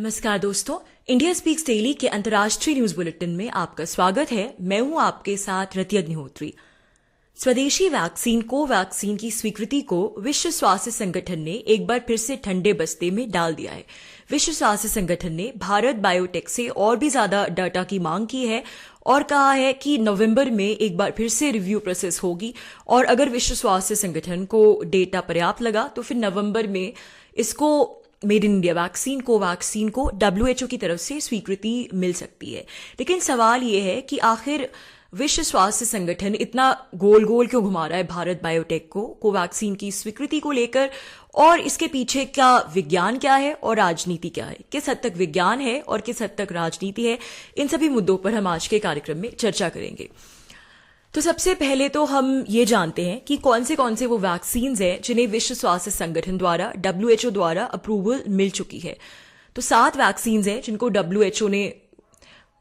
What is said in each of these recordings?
नमस्कार दोस्तों, India speaks daily के अंतर्राष्ट्रीय न्यूज बुलेटिन में आपका स्वागत है। मैं हूं आपके साथ रति अग्निहोत्री। स्वदेशी वैक्सीन कोवैक्सीन की स्वीकृति को विश्व स्वास्थ्य संगठन ने एक बार फिर से ठंडे बस्ते में डाल दिया है। विश्व स्वास्थ्य संगठन ने भारत बायोटेक से और भी ज्यादा डाटा की मांग की है और कहा है कि नवंबर में एक बार फिर से रिव्यू प्रोसेस होगी और अगर विश्व स्वास्थ्य संगठन को डेटा पर्याप्त लगा तो फिर नवंबर में इसको made in India vaccine Covaxin को WHO की तरफ से स्वीकृति मिल सकती है। लेकिन सवाल यह है कि आखिर विश्व स्वास्थ्य संगठन इतना गोल गोल क्यों घुमा रहा है भारत बायोटेक को कोवैक्सीन की स्वीकृति को लेकर, और इसके पीछे क्या विज्ञान क्या है और राजनीति क्या है, किस हद तक विज्ञान है और किस हद तक राजनीति है। इन सभी मुद्दों पर हम आज के कार्यक्रम में चर्चा करेंगे। तो सबसे पहले तो हम ये जानते हैं कि कौन से वो वैक्सीन्स हैं जिन्हें विश्व स्वास्थ्य संगठन द्वारा WHO द्वारा अप्रूवल मिल चुकी है। तो 7 वैक्सीन्स हैं जिनको WHO ने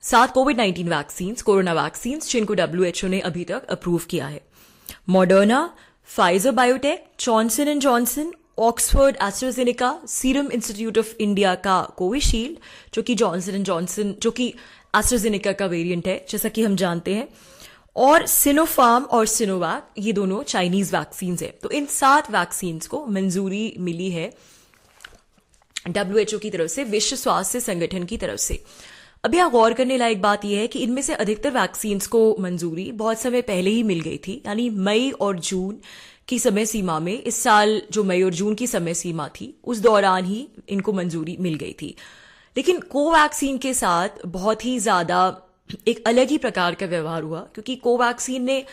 7 कोविड-19 वैक्सीन्स कोरोना वैक्सीन्स जिनको WHO ने अभी तक अप्रूव किया है। Moderna, Pfizer biotech, Johnson and Johnson, Oxford AstraZeneca, serum institute of India का कोविशील्ड जो कि जॉनसन एंड जॉनसन जो कि एस्ट्राजेनेका का वेरिएंट है जैसा कि हम जानते हैं, और सिनोफार्म और सिनोवैक, ये दोनों चाइनीज वैक्सीन्स हैं। तो इन 7 वैक्सीन्स को मंजूरी मिली है WHO की तरफ से, विश्व स्वास्थ्य संगठन की तरफ से। अभी यहां गौर करने लायक बात यह है कि इनमें से अधिकतर वैक्सीन्स को मंजूरी बहुत समय पहले ही मिल गई थी, यानी मई और जून की समय सीमा में। इस साल जो मई और जून की समय सीमा थी उस दौरान ही इनको मंजूरी मिल गई थी। लेकिन कोवैक्सीन के साथ बहुत ही ज्यादा एक अलग ही प्रकार का व्यवहार हुआ, क्योंकि कोवैक्सीन ने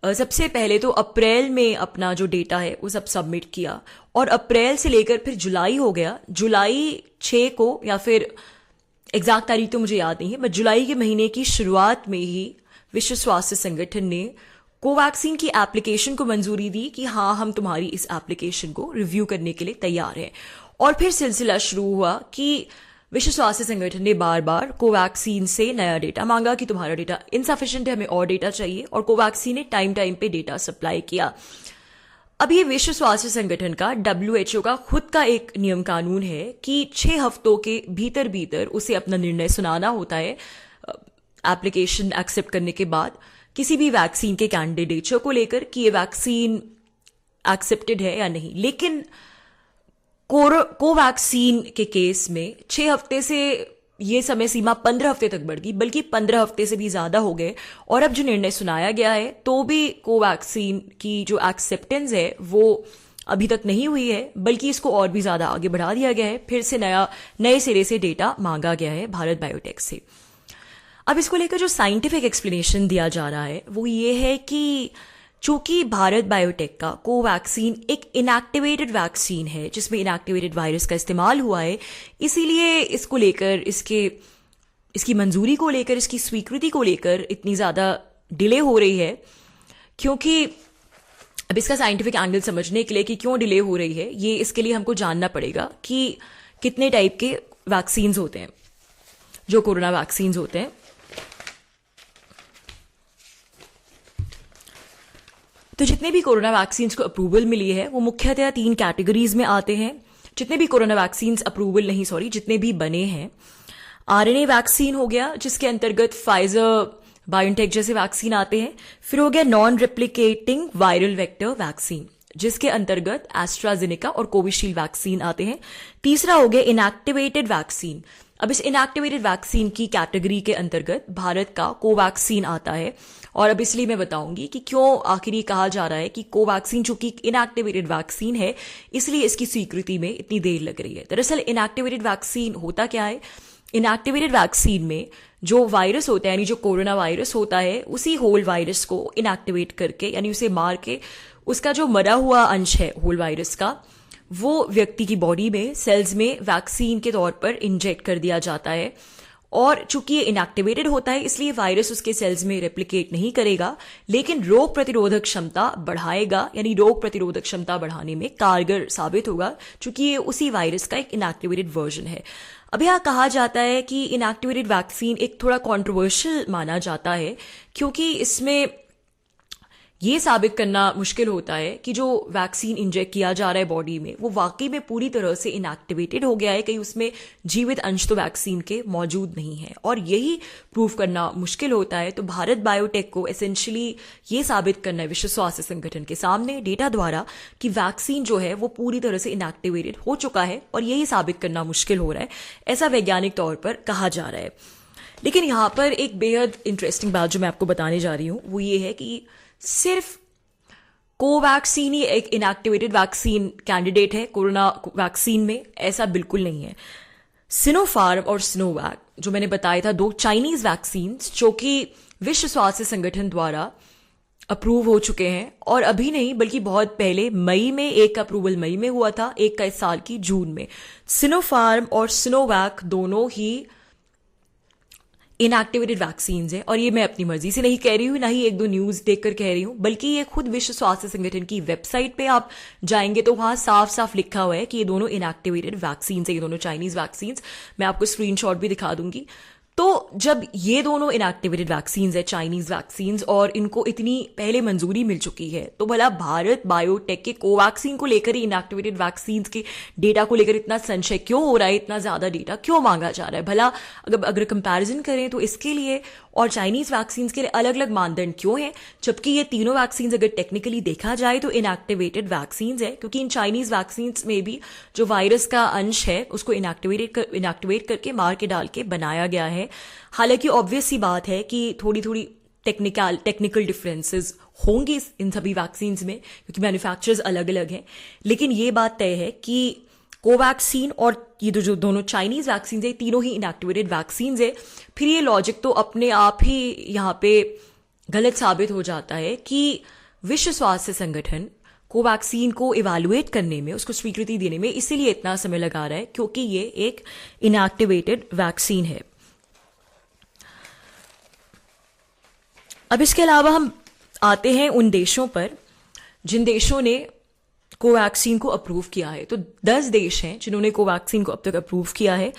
सबसे पहले तो अप्रैल में अपना जो डेटा है वो सब सबमिट किया और अप्रैल से लेकर फिर जुलाई हो गया। जुलाई 6 को, या फिर एग्जैक्ट तारीख तो मुझे याद नहीं है, बट जुलाई के महीने की शुरुआत में ही विश्व स्वास्थ्य संगठन ने कोवैक्सीन की एप्लीकेशन को मंजूरी दी कि हाँ, हम तुम्हारी इस एप्लीकेशन को रिव्यू करने के लिए तैयार हैं। और फिर सिलसिला शुरू हुआ कि विश्व स्वास्थ्य संगठन ने बार बार कोवैक्सीन से नया डेटा मांगा कि तुम्हारा डेटा इनसफिशिएंट है, हमें और डेटा चाहिए, और कोवैक्सीन ने टाइम पे डेटा सप्लाई किया। अब ये विश्व स्वास्थ्य संगठन का WHO का खुद का एक नियम कानून है कि 6 हफ्तों के भीतर भीतर उसे अपना निर्णय सुनाना होता है एप्लीकेशन एक्सेप्ट करने के बाद किसी भी वैक्सीन के कैंडिडेचर को लेकर कि ये वैक्सीन एक्सेप्टेड है या नहीं। लेकिन कोवैक्सीन के केस में 6 हफ्ते से ये समय सीमा 15 हफ्ते तक बढ़ गई, बल्कि 15 हफ्ते से भी ज्यादा हो गए। और अब जो निर्णय सुनाया गया है तो भी कोवैक्सीन की जो एक्सेप्टेंस है वो अभी तक नहीं हुई है, बल्कि इसको और भी ज्यादा आगे बढ़ा दिया गया है। फिर से नए सिरे से डेटा मांगा गया है भारत बायोटेक से। अब इसको लेकर जो साइंटिफिक एक्सप्लेनेशन दिया जा रहा है वो ये है कि चूंकि भारत बायोटेक का कोवैक्सीन एक इनएक्टिवेटेड वैक्सीन है जिसमें इनएक्टिवेटेड वायरस का इस्तेमाल हुआ है, इसीलिए इसको लेकर इसकी मंजूरी को लेकर, इसकी स्वीकृति को लेकर इतनी ज्यादा डिले हो रही है। क्योंकि अब इसका साइंटिफिक एंगल समझने के लिए कि क्यों डिले हो रही है, ये इसके लिए हमको जानना पड़ेगा कि कितने टाइप के वैक्सीन होते हैं जो कोरोना वैक्सीन होते हैं। तो जितने भी कोरोना वैक्सीन को अप्रूवल मिली है वो मुख्यतः 3 कैटेगरीज में आते हैं। जितने भी कोरोना वैक्सीन जितने भी बने हैं, RNA वैक्सीन हो गया जिसके अंतर्गत फाइजर बायोटेक जैसे वैक्सीन आते हैं। फिर हो गया non replicating viral vector vaccine जिसके अंतर्गत एस्ट्राजेनेका और कोविशील्ड वैक्सीन आते हैं। तीसरा हो गया इनएक्टिवेटेड वैक्सीन। अब इस इनएक्टिवेटेड वैक्सीन की कैटेगरी के अंतर्गत भारत का कोवैक्सीन आता है। और अब इसलिए मैं बताऊंगी कि क्यों आखिर ये कहा जा रहा है कि कोवैक्सीन चूंकि इनएक्टिवेटेड वैक्सीन है इसलिए इसकी स्वीकृति में इतनी देर लग रही है। दरअसल इनएक्टिवेटेड वैक्सीन होता क्या है? इनएक्टिवेटेड वैक्सीन में जो वायरस होता है, यानी जो कोरोना वायरस होता है, उसी होल वायरस को इनएक्टिवेट करके, यानी उसे मार के उसका जो मरा हुआ अंश है होल वायरस का, वो व्यक्ति की बॉडी में सेल्स में वैक्सीन के तौर पर इंजेक्ट कर दिया जाता है। और चूंकि ये इनएक्टिवेटेड होता है इसलिए वायरस उसके सेल्स में रेप्लिकेट नहीं करेगा, लेकिन रोग प्रतिरोधक क्षमता बढ़ाएगा, यानी रोग प्रतिरोधक क्षमता बढ़ाने में कारगर साबित होगा, चूंकि ये उसी वायरस का एक इनएक्टिवेटेड वर्जन है। अब यहां कहा जाता है कि इनएक्टिवेटेड वैक्सीन एक थोड़ा कॉन्ट्रोवर्शियल माना जाता है, क्योंकि इसमें ये साबित करना मुश्किल होता है कि जो वैक्सीन इंजेक्ट किया जा रहा है बॉडी में वो वाकई में पूरी तरह से इनएक्टिवेटेड हो गया है, कहीं उसमें जीवित अंश तो वैक्सीन के मौजूद नहीं है, और यही प्रूव करना मुश्किल होता है। तो भारत बायोटेक को एसेंशियली ये साबित करना है विश्व स्वास्थ्य संगठन के सामने डेटा द्वारा कि वैक्सीन जो है वो पूरी तरह से इनएक्टिवेटेड हो चुका है, और यही साबित करना मुश्किल हो रहा है, ऐसा वैज्ञानिक तौर पर कहा जा रहा है। लेकिन यहां पर एक बेहद इंटरेस्टिंग बात जो मैं आपको बताने जा रही हूं वो ये है कि सिर्फ कोवैक्सीन ही एक इनएक्टिवेटेड वैक्सीन कैंडिडेट है कोरोना वैक्सीन में, ऐसा बिल्कुल नहीं है। सिनोफार्म और सिनोवैक जो मैंने बताया था, दो चाइनीज वैक्सीन जो कि विश्व स्वास्थ्य संगठन द्वारा अप्रूव हो चुके हैं, और अभी नहीं बल्कि बहुत पहले मई में एक का अप्रूवल मई में हुआ था, एक का इस साल की जून में। सिनोफार्म और सिनोवैक दोनों ही इनएक्टिवेटेड वैक्सीन है, और ये मैं अपनी मर्जी से नहीं कह रही हूं, ना ही एक दो न्यूज देखकर कह रही हूं, बल्कि ये खुद विश्व स्वास्थ्य संगठन की वेबसाइट पे आप जाएंगे तो वहां साफ साफ लिखा हुआ है कि ये दोनों इनएक्टिवेटेड वैक्सीन है, ये दोनों चाइनीज वैक्सीन। मैं आपको स्क्रीनशॉट भी दिखा दूंगी। तो जब ये दोनों इनएक्टिवेटेड वैक्सीन है चाइनीज वैक्सीन, और इनको इतनी पहले मंजूरी मिल चुकी है, तो भला भारत बायोटेक के कोवैक्सीन को लेकर ही इनएक्टिवेटेड वैक्सीन के डेटा को लेकर इतना संशय क्यों हो रहा है, इतना ज्यादा डेटा क्यों मांगा जा रहा है? भला अगर कंपैरिजन करें तो इसके लिए और चाइनीज वैक्सीन के लिए अलग अलग मानदंड क्यों है, जबकि ये तीनों वैक्सीन अगर टेक्निकली देखा जाए तो इनएक्टिवेटेड वैक्सीन है, क्योंकि इन चाइनीज वैक्सीन में भी जो वायरस का अंश है उसको इनएक्टिवेट करके मार के डाल के बनाया गया है। हालांकि ऑब्वियस सी बात है कि थोड़ी थोड़ी टेक्निकल डिफरेंसेस होंगे इन सभी वैक्सीन में, क्योंकि मैन्युफैक्चरर्स अलग अलग हैं, लेकिन ये बात तय है कि कोवैक्सीन और ये जो दोनों चाइनीज वैक्सीन है तीनों ही इनएक्टिवेटेड वैक्सीन है। फिर ये लॉजिक तो अपने आप ही यहाँ पे गलत साबित हो जाता है कि विश्व स्वास्थ्य संगठन कोवैक्सीन को इवैल्यूएट करने में, उसको स्वीकृति देने में इसीलिए इतना समय लगा रहा है क्योंकि ये एक इनएक्टिवेटेड वैक्सीन है। अब इसके अलावा हम आते हैं उन देशों पर जिन देशों ने कोवैक्सीन को अप्रूव किया है। तो 10 देश हैं जिन्होंने कोवैक्सीन को अब तक अप्रूव किया है।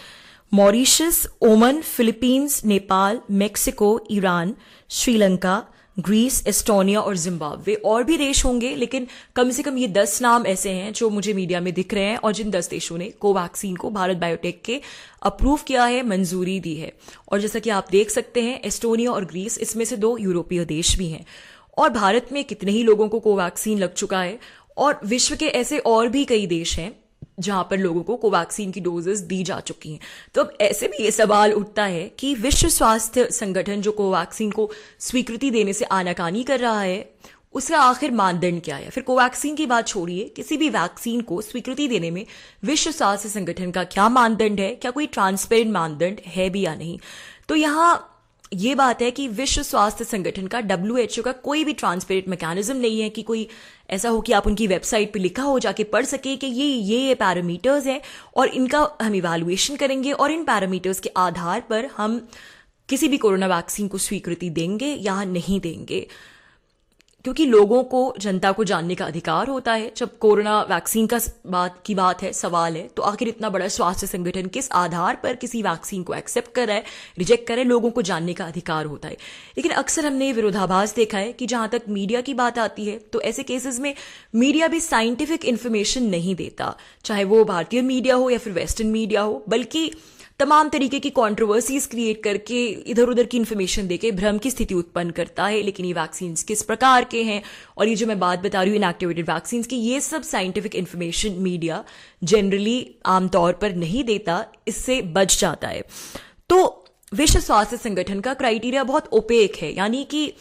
Mauritius, Oman, Philippines, Nepal, Mexico, Iran, Sri Lanka, Greece, Estonia और जिम्बाब्वे। और भी देश होंगे, लेकिन कम से कम ये 10 नाम ऐसे हैं जो मुझे मीडिया में दिख रहे हैं और जिन 10 देशों ने कोवैक्सीन को भारत बायोटेक के अप्रूव किया है, मंजूरी दी है। और जैसा कि आप देख सकते हैं, एस्टोनिया और ग्रीस इसमें से 2 यूरोपीय देश भी हैं। और भारत में कितने ही लोगों को कोवैक्सीन लग चुका है, और विश्व के ऐसे और भी कई देश हैं जहां पर लोगों को कोवैक्सीन की डोजेस दी जा चुकी हैं। तो अब ऐसे भी ये सवाल उठता है कि विश्व स्वास्थ्य संगठन जो कोवैक्सीन को स्वीकृति देने से आनाकानी कर रहा है, उसका आखिर मानदंड क्या है? फिर कोवैक्सीन की बात छोड़िए, किसी भी वैक्सीन को स्वीकृति देने में विश्व स्वास्थ्य संगठन का क्या मानदंड है? क्या कोई ट्रांसपेरेंट मानदंड है भी या नहीं? तो यहां ये बात है कि विश्व स्वास्थ्य संगठन का, WHO का कोई भी ट्रांसपेरेंट मैकेनिज्म नहीं है कि कोई ऐसा हो कि आप उनकी वेबसाइट पे लिखा हो जाके पढ़ सके कि ये पैरामीटर्स हैं और इनका हम इवैल्यूएशन करेंगे और इन पैरामीटर्स के आधार पर हम किसी भी कोरोना वैक्सीन को स्वीकृति देंगे या नहीं देंगे। क्योंकि लोगों को, जनता को जानने का अधिकार होता है। जब कोरोना वैक्सीन की बात है, सवाल है, तो आखिर इतना बड़ा स्वास्थ्य संगठन किस आधार पर किसी वैक्सीन को एक्सेप्ट कर रहा है, रिजेक्ट कर रहा है, लोगों को जानने का अधिकार होता है। लेकिन अक्सर हमने विरोधाभास देखा है कि जहां तक मीडिया की बात आती है तो ऐसे केसेस में मीडिया भी साइंटिफिक इन्फॉर्मेशन नहीं देता, चाहे वो भारतीय मीडिया हो या फिर वेस्टर्न मीडिया हो, बल्कि तमाम तरीके की कंट्रोवर्सीज क्रिएट करके इधर उधर की इन्फॉर्मेशन देके भ्रम की स्थिति उत्पन्न करता है। लेकिन ये वैक्सीन किस प्रकार के हैं और ये जो मैं बात बता रही हूँ इनएक्टिवेटेड वैक्सीन की, ये सब साइंटिफिक इन्फॉर्मेशन मीडिया जनरली आमतौर पर नहीं देता, इससे बच जाता है। तो विश्व स्वास्थ्य संगठन का क्राइटेरिया बहुत ओपेक है, यानी कि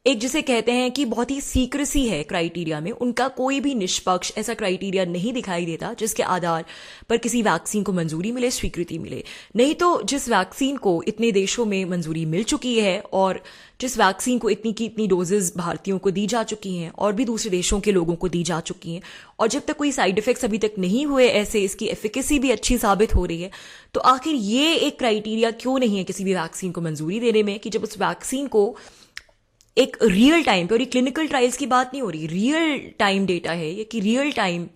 एक जिसे कहते हैं कि बहुत ही सीक्रेसी है क्राइटेरिया में। उनका कोई भी निष्पक्ष ऐसा क्राइटेरिया नहीं दिखाई देता जिसके आधार पर किसी वैक्सीन को मंजूरी मिले, स्वीकृति मिले। नहीं तो जिस वैक्सीन को इतने देशों में मंजूरी मिल चुकी है और जिस वैक्सीन को इतनी की इतनी डोजेज भारतीयों को दी जा चुकी हैं और भी दूसरे देशों के लोगों को दी जा चुकी हैं, और जब तक कोई साइड इफेक्ट्स अभी तक नहीं हुए, ऐसे इसकी एफिकेसी भी अच्छी साबित हो रही है, तो आखिर ये एक क्राइटेरिया क्यों नहीं है किसी भी वैक्सीन को मंजूरी देने में कि जब उस वैक्सीन को एक रियल टाइम पे, और ये क्लिनिकल ट्रायल्स की बात नहीं हो रही, रियल टाइम डेटा है ये कि रियल टाइम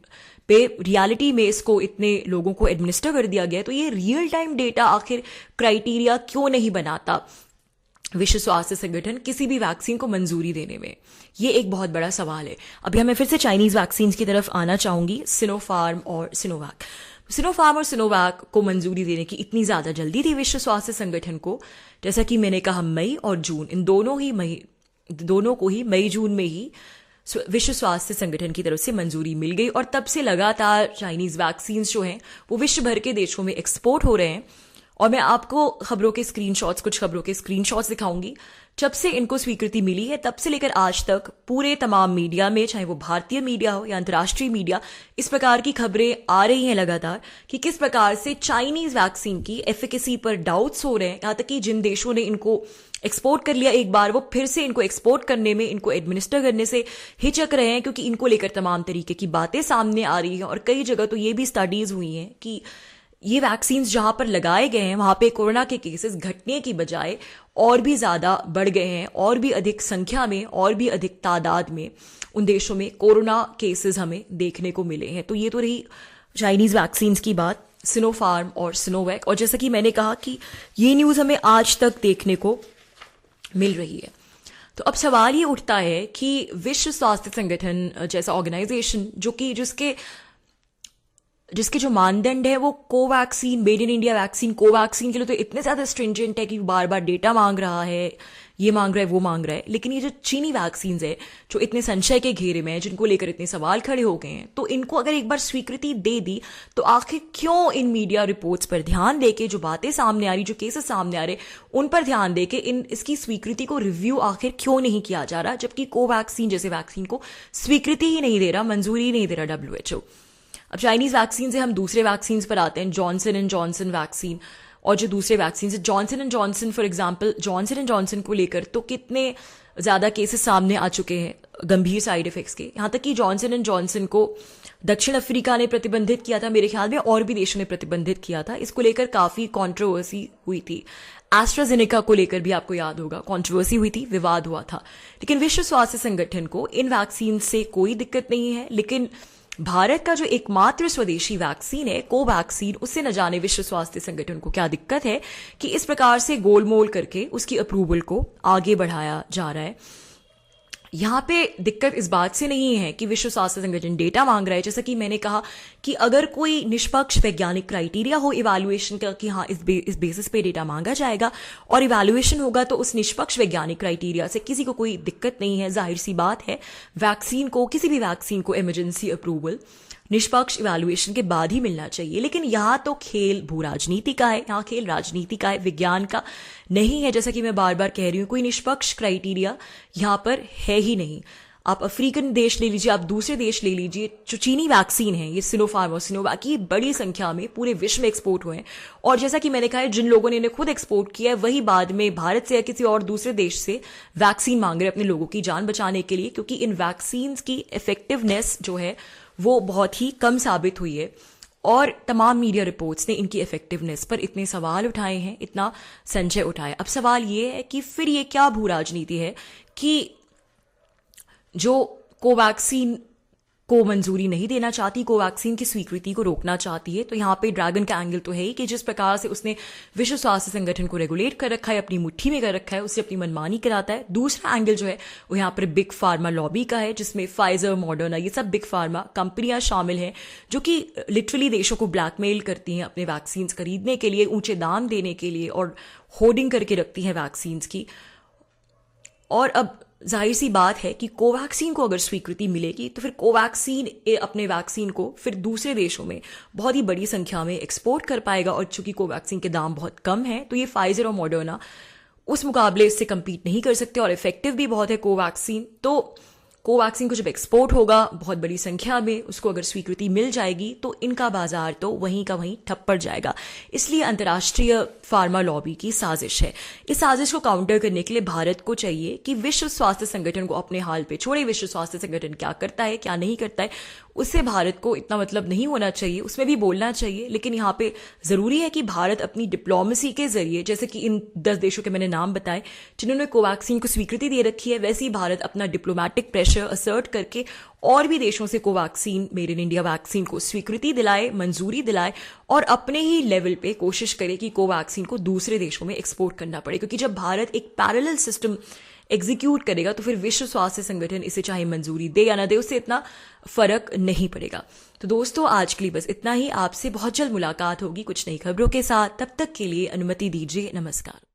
पे रियलिटी में इसको इतने लोगों को एडमिनिस्टर कर दिया गया है, तो ये रियल टाइम डेटा आखिर क्राइटेरिया क्यों नहीं बनाता? विश्व स्वास्थ्य संगठन किसी भी वैक्सीन को मंजूरी देने में? ये एक बहुत बड़ा सवाल है। अभी मैं फिर से चाइनीज वैक्सीन की तरफ आना चाहूंगी, सिनोफार्म और सिनोवैक। सिनोफार्म और सिनोवैक को मंजूरी देने की इतनी ज्यादा जल्दी थी विश्व स्वास्थ्य संगठन को, जैसा कि मैंने कहा मई और जून, इन दोनों को ही मई जून में ही विश्व स्वास्थ्य संगठन की तरफ से मंजूरी मिल गई और तब से लगातार चाइनीज वैक्सीन जो हैं वो विश्व भर के देशों में एक्सपोर्ट हो रहे हैं। और मैं आपको कुछ खबरों के स्क्रीनशॉट्स दिखाऊंगी। जब से इनको स्वीकृति मिली है तब से लेकर आज तक पूरे तमाम मीडिया में, चाहे वो भारतीय मीडिया हो या अंतर्राष्ट्रीय मीडिया, इस प्रकार की खबरें आ रही हैं लगातार कि किस प्रकार से चाइनीज वैक्सीन की एफिकेसी पर डाउट्स हो रहे हैं। यहां तक कि जिन देशों ने इनको एक्सपोर्ट कर लिया एक बार, वो फिर से इनको एक्सपोर्ट करने में, इनको एडमिनिस्टर करने से हिचक रहे हैं, क्योंकि इनको लेकर तमाम तरीके की बातें सामने आ रही हैं। और कई जगह तो ये भी स्टडीज हुई हैं कि ये वैक्सीन जहां पर लगाए गए हैं वहां पे कोरोना के केसेस घटने की बजाय और भी ज्यादा बढ़ गए हैं, और भी अधिक संख्या में, और भी अधिक तादाद में उन देशों में कोरोना केसेस हमें देखने को मिले हैं। तो ये तो रही चाइनीज वैक्सीन की बात, सिनोफार्म और सिनोवैक। और जैसा कि मैंने कहा कि ये न्यूज हमें आज तक देखने को मिल रही है। तो अब सवाल ये उठता है कि विश्व स्वास्थ्य संगठन जैसा ऑर्गेनाइजेशन जिसके जो मानदंड है वो Covaxin, made in India vaccine, Covaxin के लिए तो इतने ज्यादा स्ट्रिंजेंट है कि बार बार डेटा मांग रहा है, ये मांग रहा है, वो मांग रहा है। लेकिन ये जो चीनी वैक्सीन है जो इतने संशय के घेरे में है, जिनको लेकर इतने सवाल खड़े हो गए हैं, तो इनको अगर एक बार स्वीकृति दे दी तो आखिर क्यों इन मीडिया रिपोर्ट्स पर ध्यान देके, जो बातें सामने आ रही, जो केसेस सामने आ रहे, उन पर ध्यान देके इसकी स्वीकृति को रिव्यू आखिर क्यों नहीं किया जा रहा, जबकि कोवैक्सीन जैसे वैक्सीन को स्वीकृति ही नहीं दे रहा, मंजूरी ही नहीं दे रहा WHO। अब चाइनीज वैक्सीन से हम दूसरे वैक्सीन पर आते हैं, जॉनसन एंड जॉनसन वैक्सीन और जो दूसरे वैक्सीन है Johnson and Johnson, for example Johnson and Johnson को लेकर तो कितने ज्यादा केसेस सामने आ चुके हैं गंभीर साइड इफेक्ट्स के। यहां तक कि जॉनसन एंड जॉनसन को दक्षिण अफ्रीका ने प्रतिबंधित किया था, मेरे ख्याल में और भी देशों ने प्रतिबंधित किया था। इसको लेकर काफी कंट्रोवर्सी हुई थी। एस्ट्राजेनेका को लेकर भी आपको याद होगा कंट्रोवर्सी हुई थी, विवाद हुआ था। लेकिन विश्व स्वास्थ्य संगठन को इन वैक्सीन से कोई दिक्कत नहीं है। लेकिन भारत का जो एकमात्र स्वदेशी वैक्सीन है कोवैक्सीन, उससे न जाने विश्व स्वास्थ्य संगठन को क्या दिक्कत है कि इस प्रकार से गोलमोल करके उसकी अप्रूवल को आगे बढ़ाया जा रहा है। यहां पे दिक्कत इस बात से नहीं है कि विश्व स्वास्थ्य संगठन डेटा मांग रहा है। जैसा कि मैंने कहा कि अगर कोई निष्पक्ष वैज्ञानिक क्राइटेरिया हो इवैल्यूएशन का कि हाँ इस बेसिस पे डेटा मांगा जाएगा और इवैल्यूएशन होगा, तो उस निष्पक्ष वैज्ञानिक क्राइटेरिया से किसी को कोई दिक्कत नहीं है। जाहिर सी बात है वैक्सीन को, किसी भी वैक्सीन को इमरजेंसी अप्रूवल निष्पक्ष इवैल्यूएशन के बाद ही मिलना चाहिए। लेकिन यहां तो खेल भू राजनीति का है, यहां खेल राजनीति का है, विज्ञान का नहीं है। जैसा कि मैं बार बार कह रही हूं, कोई निष्पक्ष क्राइटेरिया यहां पर है ही नहीं। आप अफ्रीकन देश ले लीजिए, आप दूसरे देश ले लीजिए, जो चीनी वैक्सीन है ये सिनोफार्म और सिनोवैक, ये बड़ी संख्या में पूरे विश्व में एक्सपोर्ट हुए हैं। और जैसा कि मैंने कहा है, जिन लोगों ने इन्हें खुद एक्सपोर्ट किया है वही बाद में भारत से या किसी और दूसरे देश से वैक्सीन मांग रहे हैं अपने लोगों की जान बचाने के लिए, क्योंकि इन वैक्सीन की इफेक्टिवनेस जो है वो बहुत ही कम साबित हुई है। और तमाम मीडिया रिपोर्ट्स ने इनकी इफेक्टिवनेस पर इतने सवाल उठाए हैं, इतना संशय उठाया। अब सवाल ये है कि फिर ये क्या भू राजनीति है कि जो कोवैक्सीन को मंजूरी नहीं देना चाहती, कोवैक्सीन की स्वीकृति को रोकना चाहती है। तो यहाँ पे ड्रैगन का एंगल तो है ही कि जिस प्रकार से उसने विश्व स्वास्थ्य संगठन को रेगुलेट कर रखा है, अपनी मुट्ठी में कर रखा है, उससे अपनी मनमानी कराता है। दूसरा एंगल जो है वो यहाँ पर बिग फार्मा लॉबी का है, जिसमें फाइजर, मॉडर्ना, ये सब बिग फार्मा कंपनियां शामिल हैं, जो कि लिटरली देशों को ब्लैकमेल करती हैं अपने वैक्सीन खरीदने के लिए, ऊंचे दाम देने के लिए, और होर्डिंग करके रखती हैं वैक्सीन की। और अब जाहिर सी बात है कि कोवैक्सीन को अगर स्वीकृति मिलेगी तो फिर कोवैक्सीन अपने वैक्सीन को फिर दूसरे देशों में बहुत ही बड़ी संख्या में एक्सपोर्ट कर पाएगा। और चूंकि कोवैक्सीन के दाम बहुत कम है तो ये फाइजर और मॉडर्ना उस मुकाबले इससे कंपीट नहीं कर सकते, और इफेक्टिव भी बहुत है कोवैक्सीन। तो कोवैक्सीन को जब एक्सपोर्ट होगा बहुत बड़ी संख्या में, उसको अगर स्वीकृति मिल जाएगी तो इनका बाजार तो वहीं का वहीं ठप पड़ जाएगा। इसलिए अंतर्राष्ट्रीय फार्मा लॉबी की साजिश है। इस साजिश को काउंटर करने के लिए भारत को चाहिए कि विश्व स्वास्थ्य संगठन को अपने हाल पे छोड़े। विश्व स्वास्थ्य संगठन क्या करता है क्या नहीं करता है उससे भारत को इतना मतलब नहीं होना चाहिए, उसमें भी बोलना चाहिए। लेकिन यहाँ पे जरूरी है कि भारत अपनी डिप्लोमेसी के जरिए, जैसे कि इन 10 देशों के मैंने नाम बताए जिन्होंने कोवैक्सीन को स्वीकृति दे रखी है, वैसे ही भारत अपना डिप्लोमेटिक प्रेशर असर्ट करके और भी देशों से Covaxin, made in India vaccine को स्वीकृति दिलाए, मंजूरी दिलाए और अपने ही लेवल पे कोशिश करे कि कोवैक्सीन को दूसरे देशों में एक्सपोर्ट करना पड़े। क्योंकि जब भारत एक पैरेलल सिस्टम एग्जीक्यूट करेगा तो फिर विश्व स्वास्थ्य संगठन इसे चाहे मंजूरी दे या ना दे, उससे इतना फर्क नहीं पड़ेगा। तो दोस्तों, आज के लिए बस इतना ही। आपसे बहुत जल्द मुलाकात होगी कुछ नई खबरों के साथ। तब तक के लिए अनुमति दीजिए। नमस्कार।